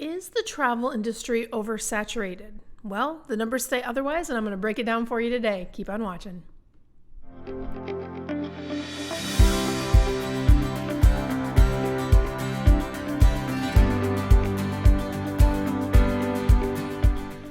Is the travel industry oversaturated? Well, the numbers say otherwise, and I'm going to break it down for you today. Keep on watching.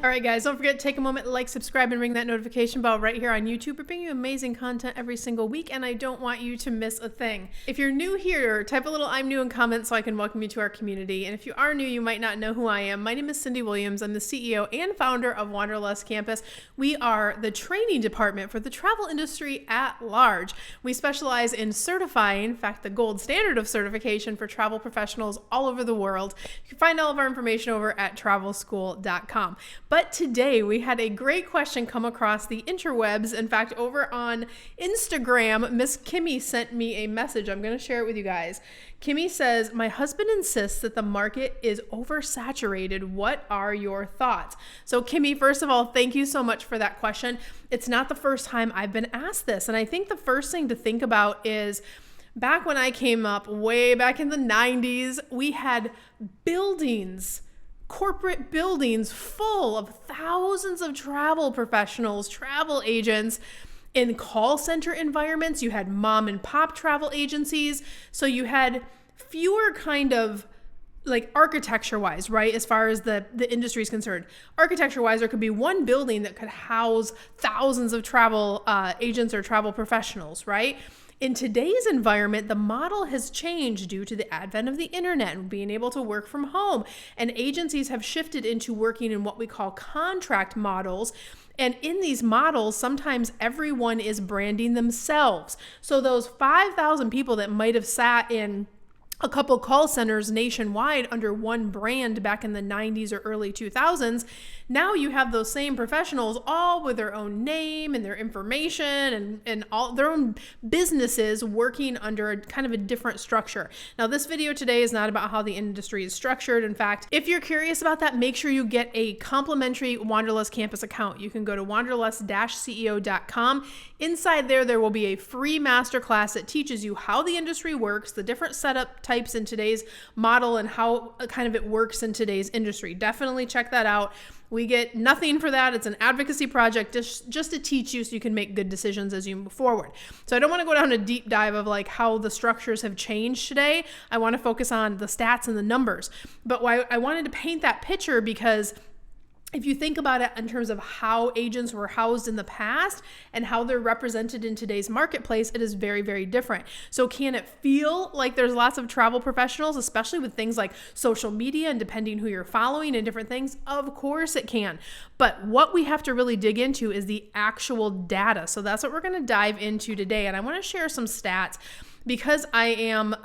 All right, guys, don't forget to take a moment to like, subscribe, and ring that notification bell right here on YouTube. We're bringing you amazing content every single week, and I don't want you to miss a thing. If you're new here, type a little "I'm new" in comments so I can welcome you to our community. And if you are new, you might not know who I am. My name is Cyndi Williams. I'm the CEO and founder of Wanderlust Campus. We are the training department for the travel industry at large. We specialize in certifying, in fact, the gold standard of certification for travel professionals all over the world. You can find all of our information over at travelschool.com. But today we had a great question come across the interwebs. In fact, over on Instagram, Miss Kimmy sent me a message. I'm going to share it with you guys. Kimmy says, "My husband insists that the market is oversaturated. What are your thoughts?" So Kimmy, first of all, thank you so much for that question. It's not the first time I've been asked this. And I think the first thing to think about is back when I came up, way back in the 90s, we had corporate buildings full of thousands of travel professionals, travel agents. In call center environments, you had mom and pop travel agencies. So you had fewer kind of like architecture wise, right? As far as the industry is concerned, architecture wise, there could be one building that could house thousands of travel agents or travel professionals, right? In today's environment, the model has changed due to the advent of the internet and being able to work from home. And agencies have shifted into working in what we call contract models. And in these models, sometimes everyone is branding themselves. So those 5,000 people that might have sat in a couple call centers nationwide under one brand back in the 90s or early 2000s, now you have those same professionals all with their own name and their information and all their own businesses working under a kind of a different structure. Now, this video today is not about how the industry is structured. In fact, if you're curious about that, make sure you get a complimentary Wanderlust Campus account. You can go to wanderlust-ceo.com. Inside there will be a free masterclass that teaches you how the industry works, the different setup types in today's model, and how kind of it works in today's industry. Definitely check that out. We get nothing for that. It's an advocacy project just to teach you so you can make good decisions as you move forward. So I don't want to go down a deep dive of like how the structures have changed today. I want to focus on the stats and the numbers. But why I wanted to paint that picture because if you think about it in terms of how agents were housed in the past and how they're represented in today's marketplace, it is very, very different. So can it feel like there's lots of travel professionals, especially with things like social media and depending who you're following and different things? Of course it can. But what we have to really dig into is the actual data. So that's what we're going to dive into today. And I want to share some stats. Because I am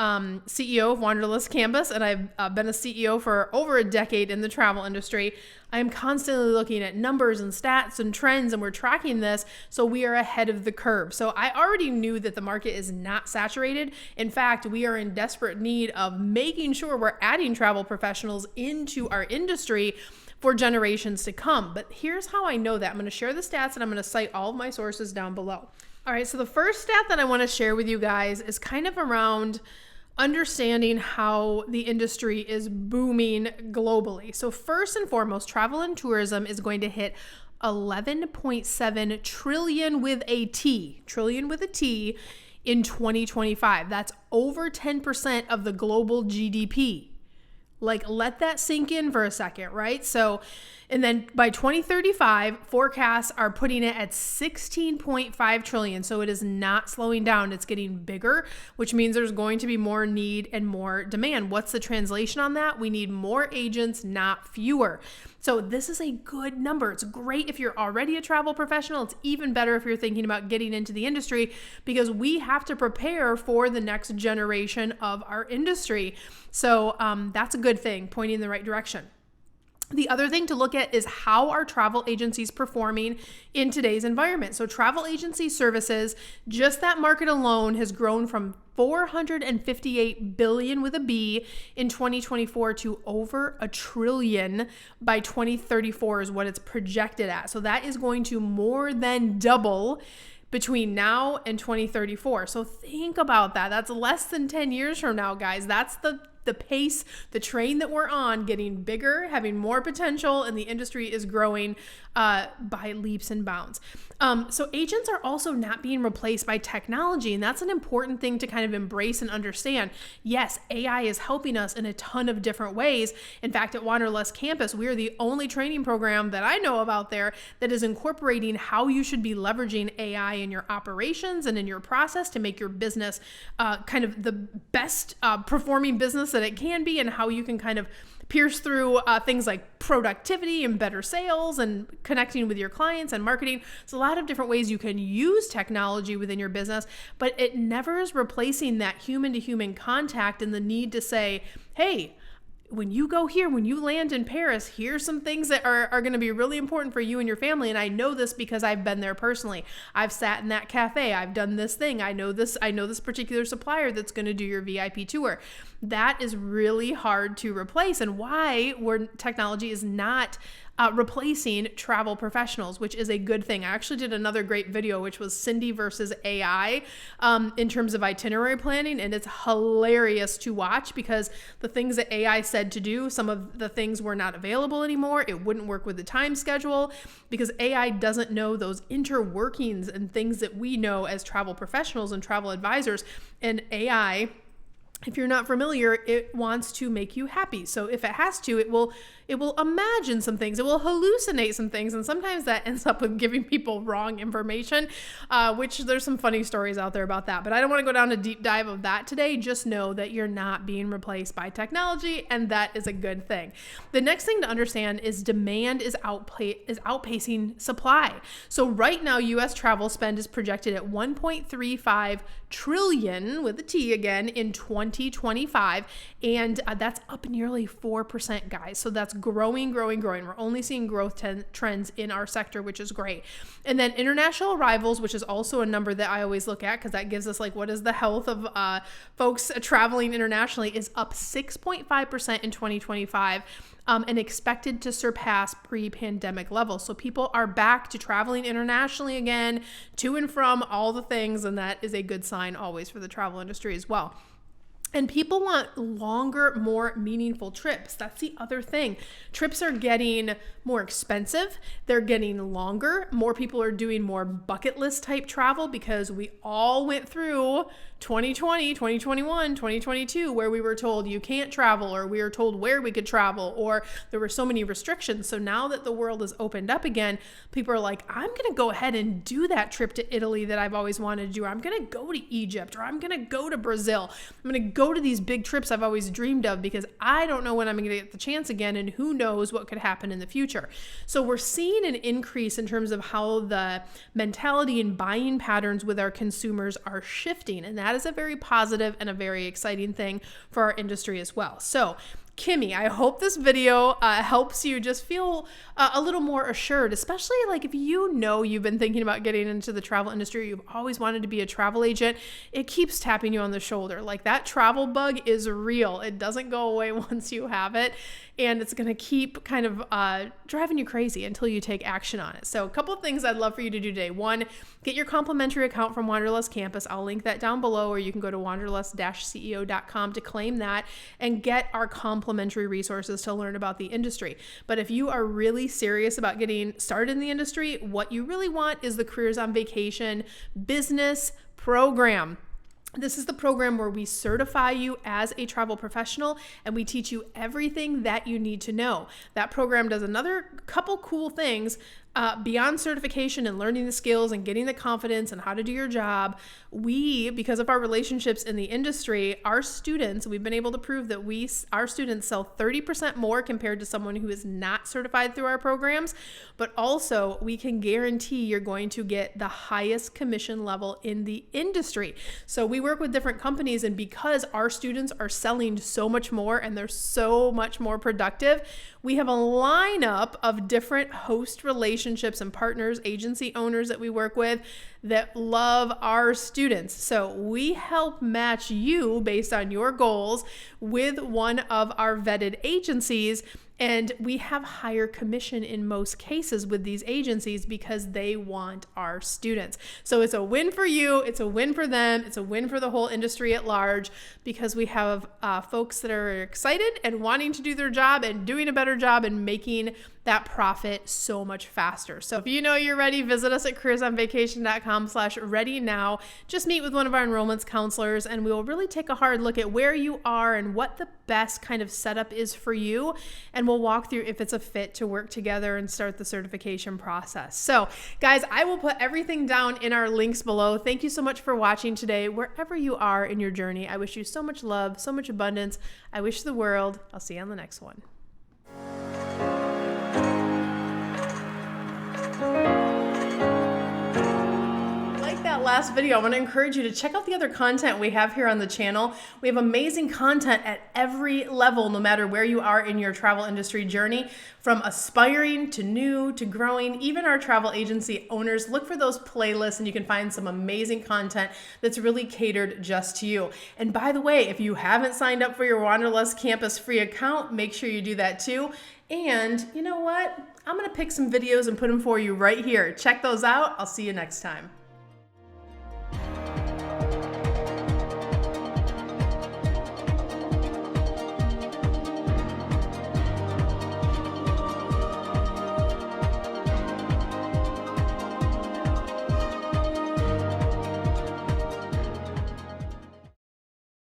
CEO of Wanderlust Campus and I've been a CEO for over a decade in the travel industry, I am constantly looking at numbers and stats and trends, and we're tracking this so we are ahead of the curve. So I already knew that the market is not saturated. In fact, we are in desperate need of making sure we're adding travel professionals into our industry for generations to come. But here's how I know that. I'm going to share the stats and I'm going to cite all of my sources down below. All right, so the first stat that I want to share with you guys is kind of around understanding how the industry is booming globally. So first and foremost, travel and tourism is going to hit 11.7 trillion with a T in 2025. That's over 10% of the global GDP. Like, let that sink in for a second, right? So, and then by 2035, forecasts are putting it at 16.5 trillion. So it is not slowing down. It's getting bigger, which means there's going to be more need and more demand. What's the translation on that? We need more agents, not fewer. So this is a good number. It's great if you're already a travel professional. It's even better if you're thinking about getting into the industry because we have to prepare for the next generation of our industry. So that's a good thing, pointing in the right direction. The other thing to look at is how are travel agencies performing in today's environment. So travel agency services, just that market alone has grown from 458 billion with a B in 2024 to over $1 trillion by 2034 is what it's projected at. So that is going to more than double between now and 2034. So think about that. That's less than 10 years from now, guys. That's the pace, the train that we're on, getting bigger, having more potential, and the industry is growing by leaps and bounds. So agents are also not being replaced by technology, and that's an important thing to kind of embrace and understand. Yes, AI is helping us in a ton of different ways. In fact, at Wanderlust Campus, we are the only training program that I know of out there that is incorporating how you should be leveraging AI in your operations and in your process to make your business kind of the best performing business that it can be, and how you can kind of pierce through things like productivity and better sales and connecting with your clients and marketing. It's a lot of different ways you can use technology within your business, but it never is replacing that human to human contact and the need to say, hey, when you go here, when you land in Paris, here's some things that are going to be really important for you and your family. And I know this because I've been there personally. I've sat in that cafe. I've done this thing. I know this particular supplier that's going to do your VIP tour. That is really hard to replace, and why technology is not replacing travel professionals, which is a good thing. I actually did another great video, which was Cyndi versus AI in terms of itinerary planning, and it's hilarious to watch because the things that AI said to do, some of the things were not available anymore. It wouldn't work with the time schedule because AI doesn't know those interworkings and things that we know as travel professionals and travel advisors. And AI, if you're not familiar, it wants to make you happy. So if it has to, it will imagine some things. It will hallucinate some things. And sometimes that ends up with giving people wrong information, which there's some funny stories out there about that. But I don't want to go down a deep dive of that today. Just know that you're not being replaced by technology, and that is a good thing. The next thing to understand is demand is outpacing supply. So right now, U.S. travel spend is projected at $1.35 trillion, with a T again, in 2025. And that's up nearly 4%, guys. So that's growing. We're only seeing growth trends in our sector, which is great. And then international arrivals, which is also a number that I always look at because that gives us like what is the health of folks traveling internationally, is up 6.5% in 2025. And expected to surpass pre-pandemic levels. So people are back to traveling internationally again, to and from all the things, and that is a good sign always for the travel industry as well. And people want longer, more meaningful trips. That's the other thing. Trips are getting more expensive. They're getting longer. More people are doing more bucket list type travel because we all went through 2020, 2021, 2022, where we were told you can't travel, or we were told where we could travel, or there were so many restrictions. So now that the world has opened up again, people are like, I'm going to go ahead and do that trip to Italy that I've always wanted to do. I'm going to go to Egypt, or I'm going to go to Brazil. I'm going to go to these big trips I've always dreamed of because I don't know when I'm going to get the chance again, and who knows what could happen in the future. So we're seeing an increase in terms of how the mentality and buying patterns with our consumers are shifting, and that is a very positive and a very exciting thing for our industry as well. So Kimmy, I hope this video helps you just feel a little more assured, especially like if you know you've been thinking about getting into the travel industry, you've always wanted to be a travel agent, it keeps tapping you on the shoulder. Like that travel bug is real. It doesn't go away once you have it, and it's going to keep kind of driving you crazy until you take action on it. So a couple of things I'd love for you to do today. One, get your complimentary account from Wanderlust Campus. I'll link that down below, or you can go to wanderlust-ceo.com to claim that and get our complimentary resources to learn about the industry. But if you are really serious about getting started in the industry, what you really want is the Careers on Vacation business program. This is the program where we certify you as a travel professional and we teach you everything that you need to know. That program does another couple cool things beyond certification and learning the skills and getting the confidence and how to do your job. We, because of our relationships in the industry, our students, we've been able to prove that our students sell 30% more compared to someone who is not certified through our programs. But also we can guarantee you're going to get the highest commission level in the industry. So we work with different companies, and because our students are selling so much more and they're so much more productive, we have a lineup of different host relationships and partners, agency owners that we work with that love our students. So we help match you based on your goals with one of our vetted agencies. And we have higher commission in most cases with these agencies because they want our students. So it's a win for you, it's a win for them, it's a win for the whole industry at large, because we have folks that are excited and wanting to do their job and doing a better job and making that profit so much faster. So if you know you're ready, visit us at careersonvacation.com/ready now. Just meet with one of our enrollments counselors and we will really take a hard look at where you are and what the best kind of setup is for you. And we'll walk through if it's a fit to work together and start the certification process. So guys, I will put everything down in our links below. Thank you so much for watching today. Wherever you are in your journey, I wish you so much love, so much abundance. I wish the world. I'll see you on the next one. Last video, I want to encourage you to check out the other content we have here on the channel. We have amazing content at every level, no matter where you are in your travel industry journey, from aspiring to new to growing. Even our travel agency owners, look for those playlists and you can find some amazing content that's really catered just to you. And by the way, if you haven't signed up for your Wanderlust Campus free account, make sure you do that too. And you know what? I'm going to pick some videos and put them for you right here. Check those out. I'll see you next time.